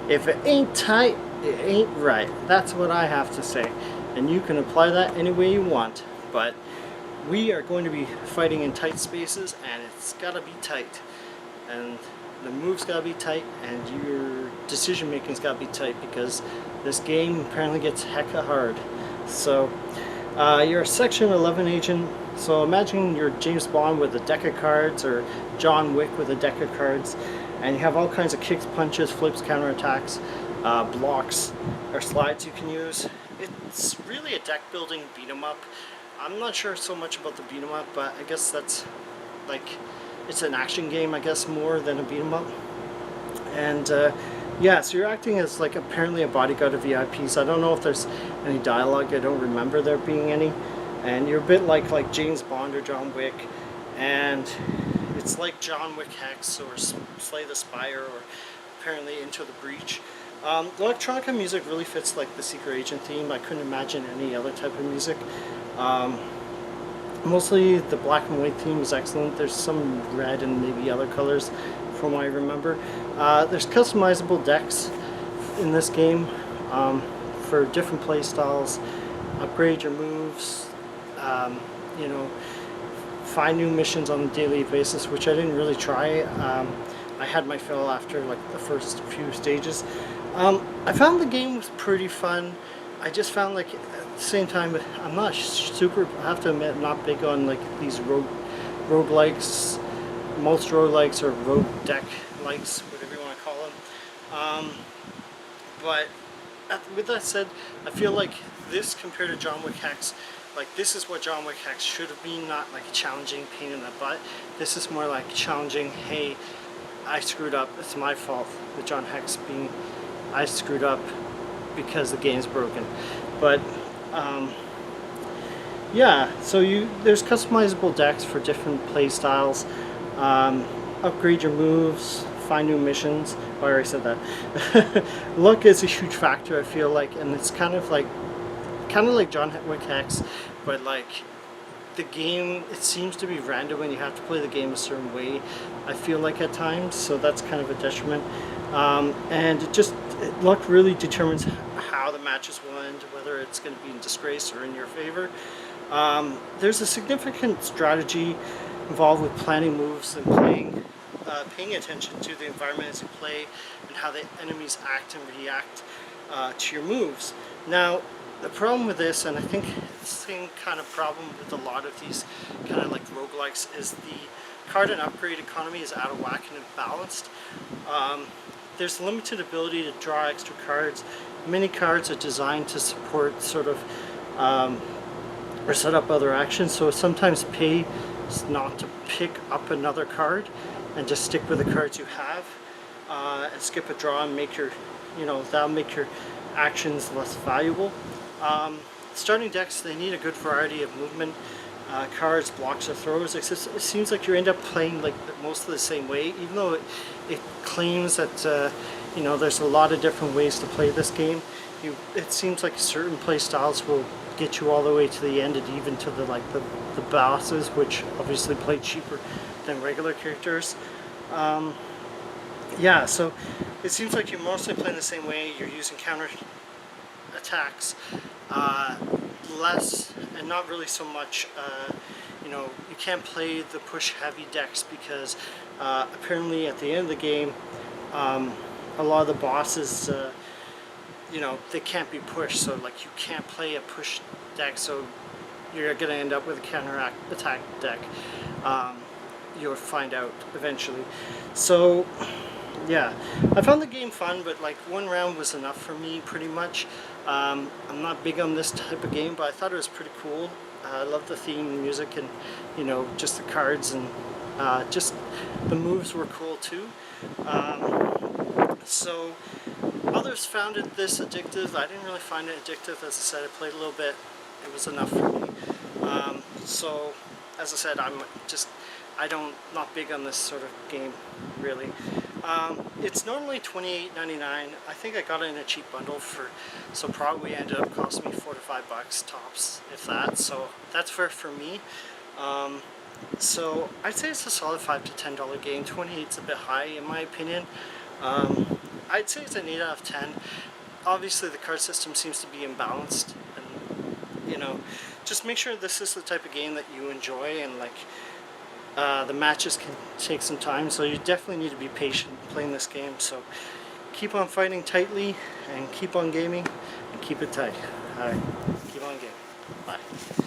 If it ain't tight, it ain't right. That's what I have to say. And you can apply that any way you want. But we are going to be fighting in tight spaces, and it's gotta be tight. And the moves gotta be tight, and your decision making's gotta be tight, because this game apparently gets hecka hard. So you're a Section 11 agent, so imagine you're James Bond with a deck of cards, or John Wick with a deck of cards, and you have all kinds of kicks, punches, flips, counterattacks, blocks, or slides you can use. It's really a deck building beat 'em up. I'm not sure so much about the beat 'em up, but I guess that's like, it's an action game, I guess, more than a beat 'em up. And yeah, so you're acting as like apparently a bodyguard of VIPs. I don't know if there's any dialogue. I don't remember there being any. And you're a bit like James Bond or John Wick, and it's like John Wick Hex or Slay the Spire or apparently Into the Breach. The electronica music really fits like the Secret Agent theme. I couldn't imagine any other type of music. Mostly the black and white theme is excellent. There's some red and maybe other colors from what I remember. There's customizable decks in this game for different play styles. Upgrade your moves, you know, find new missions on a daily basis, which I didn't really try. I had my fill after like the first few stages. I found the game was pretty fun. I just found like at the same time I'm not super, I have to admit, I'm not big on like these roguelikes. Most roguelikes or rogue deck likes, whatever you want to call them. But with that said, I feel like this compared to John Wick Hex, like this is what John Wick Hex should have been, not like a challenging pain in the butt. This is more like challenging, hey, I screwed up, it's my fault. With John Hex being, I screwed up because the game's broken. But yeah, so there's customizable decks for different play styles. Upgrade your moves, find new missions. Oh, I already said that. Luck is a huge factor, I feel like, and it's kind of like John Wick Hex, but like the game, it seems to be random and you have to play the game a certain way, I feel like at times, so that's kind of a detriment. And luck really determines how the match is won, whether it's going to be in disgrace or in your favor. There's a significant strategy involved with planning moves and paying attention to the environment as you play and how the enemies act and react to your moves. Now, the problem with this, and I think it's the same kind of problem with a lot of these kind of like roguelikes, is the card and upgrade economy is out of whack and imbalanced. There's limited ability to draw extra cards. Many cards are designed to support sort of or set up other actions, so sometimes pay not to pick up another card and just stick with the cards you have and skip a draw and make your, that'll make your actions less valuable. Starting decks, they need a good variety of movement, cards, blocks, or throws. It seems like you end up playing like most of the same way, even though it claims that there's a lot of different ways to play this game. It seems like certain play styles will get you all the way to the end and even to the bosses, which obviously play cheaper than regular characters. Yeah, so it seems like you're mostly playing the same way. You're using counter attacks less, and not really so much. You can't play the push heavy decks because apparently at the end of the game, a lot of the bosses, they can't be pushed, so like you can't play a push deck, so you're gonna end up with a counter attack deck. You'll find out eventually. So yeah, I found the game fun, but like one round was enough for me pretty much. I'm not big on this type of game, but I thought it was pretty cool. I love the theme and music, and just the cards, and just the moves were cool too. So others found this addictive. I didn't really find it addictive. As I said, I played a little bit. It was enough for me. So as I said, not big on this sort of game, really. It's normally $28.99. I think I got it in a cheap bundle so probably ended up costing me $4 to $5 tops, if that. So that's fair for me. So I'd say it's a solid $5 to $10 game. 28's a bit high in my opinion. I'd say it's an 8 out of 10. Obviously the card system seems to be imbalanced, and you know, just make sure this is the type of game that you enjoy, and like the matches can take some time, so you definitely need to be patient playing this game. So keep on fighting tightly and keep on gaming and keep it tight. Alright, keep on gaming. Bye.